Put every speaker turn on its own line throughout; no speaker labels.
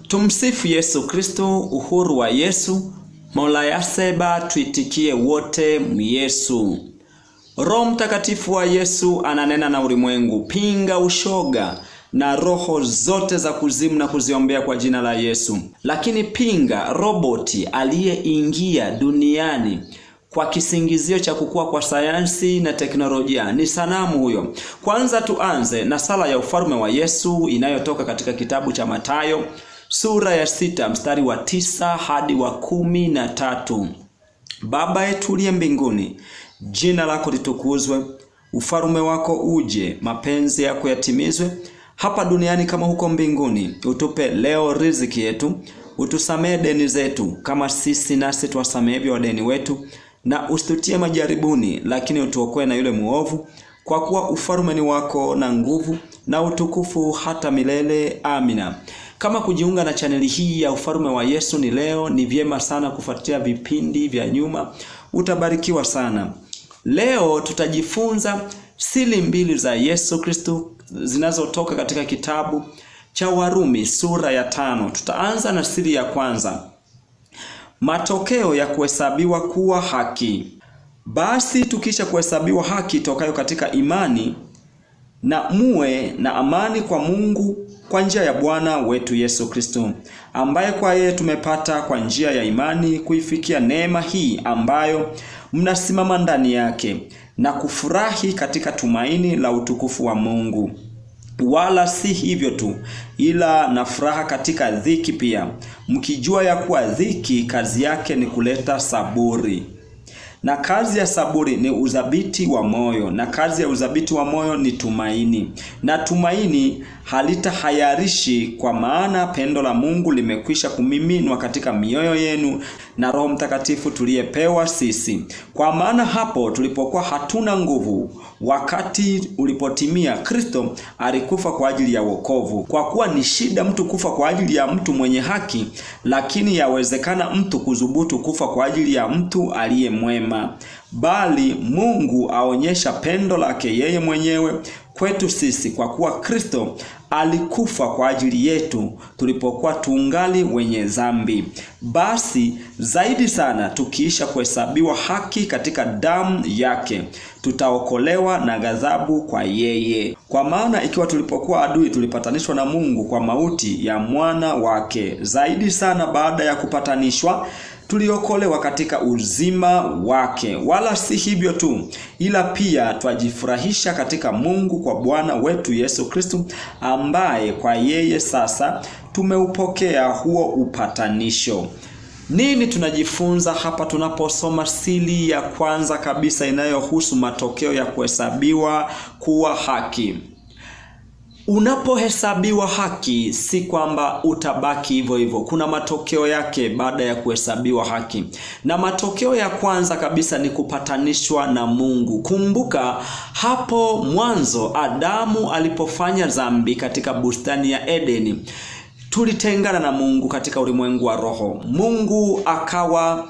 Tumsifu Yesu Kristo. Uhuru wa Yesu. Mola yaseba tuitikie wote Yesu. Roho Mtakatifu wa Yesu ananena na ulimwengu, pinga ushoga na roho zote za kuzimu na kuziombea kwa jina la Yesu. Lakini pinga roboti aliyeingia duniani kwa kisingizio cha kukua kwa sayansi na teknolojia. Ni sanamu huyo. Kwanza tuanze na sala ya ufalme wa Yesu inayotoka katika kitabu cha Mathayo sura ya 6 mstari wa 9 hadi wa 13. Baba yetu uliye mbinguni, jina lako litukuzwe, ufalme wako uje, mapenzi yako yatimizwe hapa duniani kama huko mbinguni. Utupe leo riziki yetu, utusamee deni zetu kama sisi nasi tuwasamehe wadeni wetu, na usitutie majaribuni lakini utuokoe na yule muovu, kwa kuwa ufalme ni wako na nguvu na utukufu hata milele. Amina. Kama kujiunga na chaneli hii ya ufalme wa Yesu ni leo, ni vyema sana kufuatia vipindi vya nyuma, utabarikiwa sana. Leo tutajifunza siri mbili za Yesu Kristo zinazotoka katika kitabu cha Warumi sura ya 5. Tutaanza na siri ya kwanza, matokeo ya kuhesabiwa kuwa haki. Basi tukisha kuhesabiwa haki tokayo katika imani, na muwe na amani kwa Mungu kwa njia ya Bwana wetu Yesu Kristo, ambaye kwa yeye tumepata kwa njia ya imani kuifikia neema hii ambayo mnasimama ndani yake, na kufurahi katika tumaini la utukufu wa Mungu. Wala si hivyo tu, ila na furaha katika dhiki pia, mkijua ya kuwa dhiki kazi yake ni kuleta saburi. Na kazi ya saburi ni uzabiti wa moyo, na kazi ya uzabiti wa moyo ni tumaini. Na tumaini halitahayarishi, kwa maana pendo la Mungu limekwisha kumiminwa katika mioyo yenu na Roho Mtakatifu tuliyepewa sisi. Kwa maana hapo tulipokuwa hatuna nguvu, wakati ulipotimia, Kristo alikufa kwa ajili ya wokovu. Kwa kuwa ni shida mtu kufa kwa ajili ya mtu mwenye haki, lakini yawezekana mtu kudhubutu kufa kwa ajili ya mtu aliye mwema. Bali Mungu aonyesha pendo lake yeye mwenyewe kwetu sisi, kwa kuwa Kristo alikufa kwa ajili yetu tulipokuwa tungali wenye dhambi. Basi zaidi sana tukiisha kuhesabiwa haki katika damu yake, tutaokolewa na ghadhabu kwa yeye. Kwa maana ikiwa tulipokuwa adui tulipatanishwa na Mungu kwa mauti ya mwana wake, zaidi sana baada ya kupatanishwa tuliokolewa katika uzima wake. Wala si hivyo tu, ila pia twajifurahisha katika Mungu kwa Bwana wetu Yesu Kristo, ambaye kwa yeye sasa tumeupokea huo upatanisho. Nini tunajifunza hapa tunaposoma siri ya kwanza kabisa inayohusu matokeo ya kuhesabiwa kuwa haki? Unapohesabiwa haki, si kwamba utabaki hivyo hivyo. Kuna matokeo yake baada ya kuhesabiwa haki. Na matokeo ya kwanza kabisa ni kupatanishwa na Mungu. Kumbuka hapo mwanzo Adamu alipofanya dhambi katika bustani ya Edeni, tulitengana na Mungu katika ulimwengu wa roho. Mungu akawa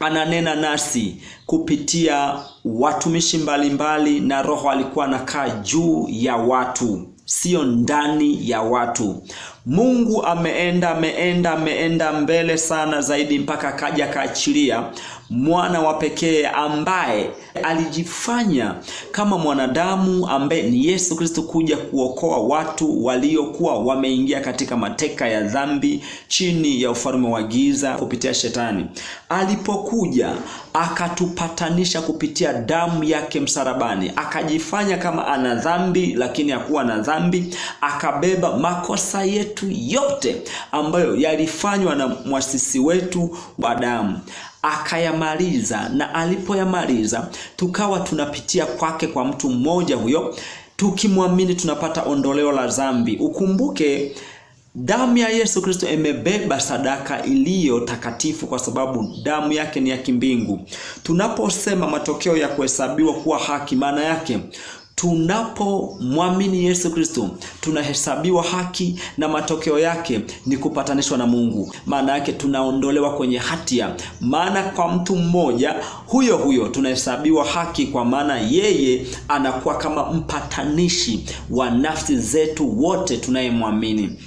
ananena nasi kupitia watumishi mbalimbali, na Roho alikuwa anakaa juu ya watu, sio ndani ya watu. Mungu ameenda mbele sana zaidi, mpaka akaja kaachilia mwana wa pekee ambaye alijifanya kama mwanadamu, ambaye ni Yesu Kristo, kuja kuokoa watu waliokuwa wameingia katika mateka ya dhambi chini ya ufalme wa giza kupitia shetani. Alipokuja akatupatanisha kupitia damu yake msalabani, akajifanya kama ana dhambi lakini hakuwa na dhambi, akabeba makosa yetu yote ambayo yalifanywa na mwasisi wetu Adamu, akayamaliza. Na alipoyamaliza, tukawa tunapitia kwake, kwa mtu mmoja huyo, tukimwamini tunapata ondoleo la dhambi. Ukumbuke damu ya Yesu Kristo imebeba sadaka iliyo takatifu, kwa sababu damu yake ni ya kimbingu. Tunaposema matokeo ya kuhesabiwa kuwa haki, maana yake tunapomwamini Yesu Kristo tunahesabiwa haki, na matokeo yake ni kupatanishwa na Mungu. Maana yake tunaondolewa kwenye hatia. Maana kwa mtu mmoja huyo tunahesabiwa haki, kwa maana yeye anakuwa kama mpatanishi wa nafsi zetu wote tunayemwamini.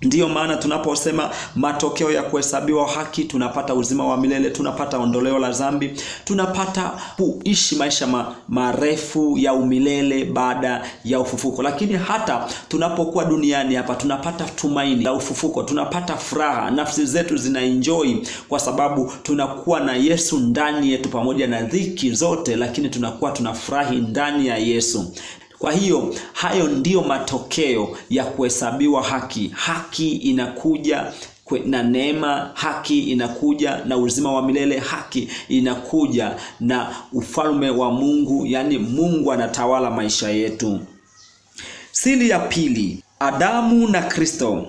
Ndiyo maana tunaposema matokeo ya kuhesabiwa haki, tunapata uzima wa milele, tunapata ondoleo la dhambi, tunapata kuishi maisha marefu ya umilele baada ya ufufuko. Lakini hata tunapokuwa duniani hapa tunapata tumaini la ufufuko, tunapata furaha, nafsi zetu zinaenjoy kwa sababu tunakuwa na Yesu ndani yetu, pamoja na dhiki zote, lakini tunakuwa tunafurahi ndani ya Yesu. Kwa hiyo hayo ndiyo matokeo ya kuhesabiwa haki. Haki inakuja na neema, haki inakuja na uzima wa milele, haki inakuja na ufalme wa Mungu, yani Mungu anatawala maisha yetu. Siri ya pili, Adamu na Kristo.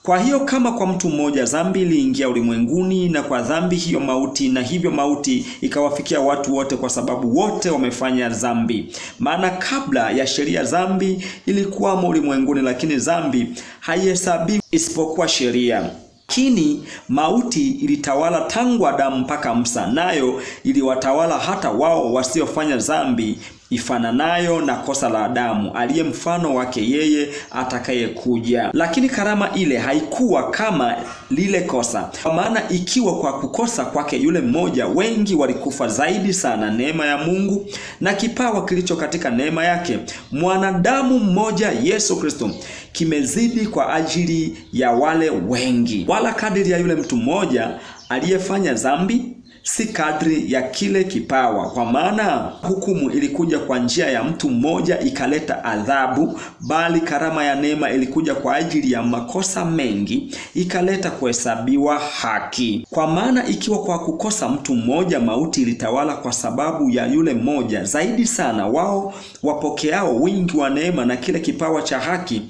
Kwa hiyo kama kwa mtu mmoja dhambi iliingia ulimwenguni, na kwa dhambi hiyo mauti, na hivyo mauti ikawafikia watu wote kwa sababu wote wamefanya dhambi. Maana kabla ya sheria dhambi ilikuwamo ulimwenguni, lakini dhambi haihesabiwi isipokuwa sheria. Lakini mauti ilitawala tangu Adamu mpaka Musa, nayo iliwatawala hata wao wasiofanya dhambi ifananayo na kosa la Adamu, aliye mfano wake yeye atakayekuja. Lakini karama ile haikuwa kama lile kosa, kwa maana ikiwa kwa kukosa kwake yule mmoja wengi walikufa, zaidi sana neema ya Mungu na kipawa kilicho katika neema yake mwanadamu mmoja Yesu Kristo kimezidi kwa ajili ya wale wengi. Wala kadiri ya yule mtu mmoja aliyefanya dhambi, si kadri ya kile kipawa. Kwa maana hukumu ilikuja kwa njia ya mtu mmoja ikaleta adhabu, bali karama ya neema ilikuja kwa ajili ya makosa mengi ikaleta kuhesabiwa haki. Kwa maana ikiwa kwa kukosa mtu mmoja mauti ilitawala kwa sababu ya yule mmoja, zaidi sana wao wapokeao wingi wa neema na kile kipawa cha haki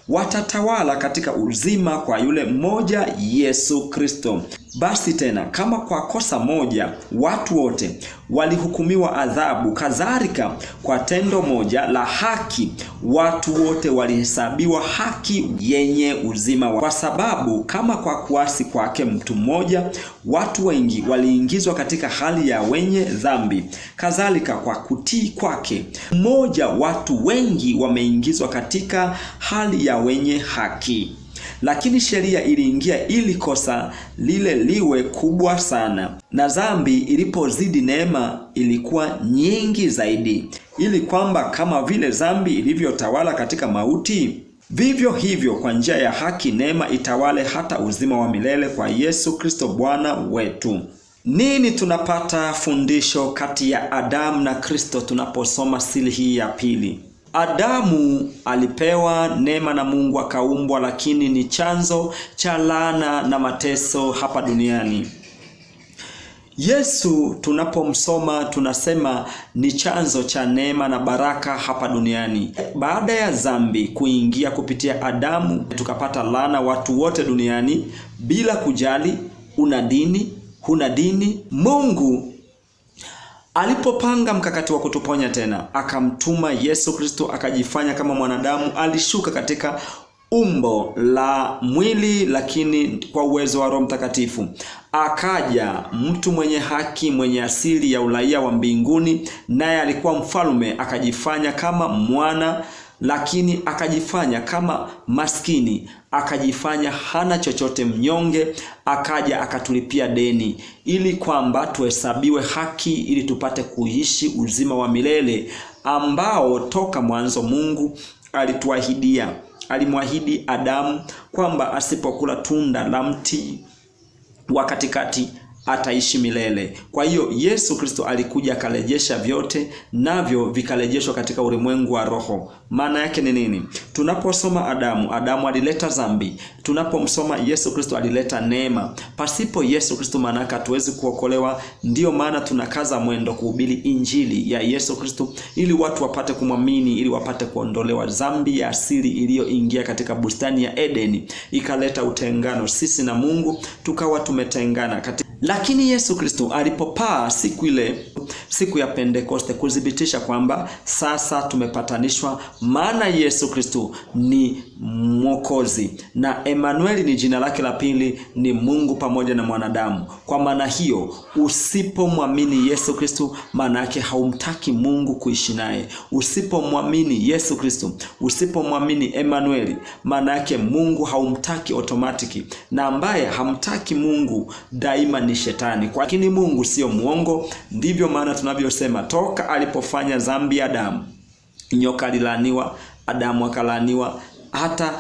watatawala katika uzima kwa yule mmoja Yesu Kristo. Basi tena kama kwa kosa moja watu wote walihukumiwa adhabu, kadhalika kwa tendo moja la haki watu wote walihesabiwa haki yenye uzima. Kwa sababu kama kwa kuasi kwake mtu mmoja watu wengi waliingizwa katika hali ya wenye dhambi, kadhalika kwa kutii kwake mmoja watu wengi wameingizwa katika hali ya wenye haki. Lakini sheria iliingia ili kosa lile liwe kubwa sana, na dhambi ilipozidi neema ilikuwa nyingi zaidi, ili kwamba kama vile dhambi ilivyotawala katika mauti, vivyo hivyo kwa njia ya haki neema itawale hata uzima wa milele kwa Yesu Kristo Bwana wetu. Nini tunapata fundisho kati ya Adamu na Kristo tunaposoma siri hii ya pili? Adamu alipewa neema na Mungu akaumbwa, lakini ni chanzo cha laana na mateso hapa duniani. Yesu tunapomsoma tunasema ni chanzo cha neema na baraka hapa duniani. Baada ya dhambi kuingia kupitia Adamu, tukapata laana watu wote duniani bila kujali una dini, huna dini. Mungu alipopanga mkakati wa kutuponya tena, akamtuma Yesu Kristo akajifanya kama mwanadamu. Alishuka katika umbo la mwili, lakini kwa uwezo wa Roho Mtakatifu akaja mtu mwenye haki, mwenye asili ya uraia wa mbinguni, naye alikuwa mfalme. Akajifanya kama mwana, lakini akajifanya kama maskini, akajifanya hana chochote, mnyonge. Akaja akatulipia deni ili kwamba tuhesabiwe haki, ili tupate kuishi uzima wa milele ambao toka mwanzo Mungu alituahidia. Alimwahidi Adamu kwamba asipokula tunda la mti wa katikati ataishi milele. Kwa hiyo Yesu Kristo alikuja akarejesha vyote, navyo vikarejeshwa katika ulimwengu wa roho. Maana yake ni nini? Tunaposoma Adamu alileta dhambi. Tunapomsoma Yesu Kristo alileta neema. Pasipo Yesu Kristo manaka hatuwezi kuokolewa. Ndiyo maana tunakaza mwendo kuhubiri injili ya Yesu Kristo ili watu wapate kumwamini, ili wapate kuondolewa dhambi ya asili iliyoingia katika bustani ya Edeni, ikaleta utengano sisi na Mungu, tukawa tumetengana. Lakini Yesu Kristo alipopaa siku ya Pentekoste kudhibitisha kwamba sasa tumepatanishwa, maana Yesu Kristo ni Mwokozi na Emmanuel ni jina lake la pili, ni Mungu pamoja na mwanadamu. Kwa maana hiyo, usipomwamini Yesu Kristo, maana yake haumtaki Mungu kuishi naye. Usipomwamini Yesu Kristo, usipomwamini Emmanuel, maana yake Mungu haumtaki automatic, na ambaye hamtaki Mungu daima ni shetani. Lakini Mungu sio muongo. Ndivyo maana tunavyosema toka alipofanya dhambi Adamu, nyoka alilaniwa, Adamu akalaniwa, hata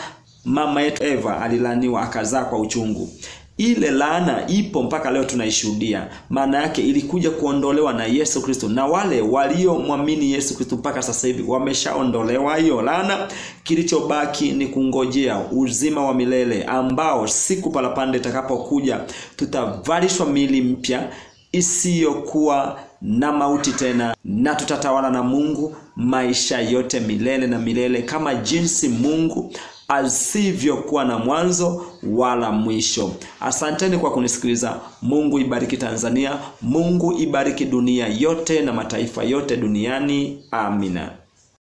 mama yetu Eva alilaniwa akazaa kwa uchungu. Ile laana ipo mpaka leo tunaishuhudia. Maana yake ilikuja kuondolewa na Yesu Kristo, na wale waliomwamini Yesu Kristo mpaka sasa hivi wameshaondolewa hiyo laana. Kilichobaki ni kungojea uzima wa milele, ambao siku parapanda itakapokuja tutavalishwa miili mpya isiyokuwa na mauti tena, na tutatawala na Mungu maisha yote milele na milele, kama jinsi Mungu asivyokuwa na mwanzo wala mwisho. Asanteni kwa kunisikiliza. Mungu ibariki Tanzania. Mungu ibariki dunia yote na mataifa yote duniani. Amina.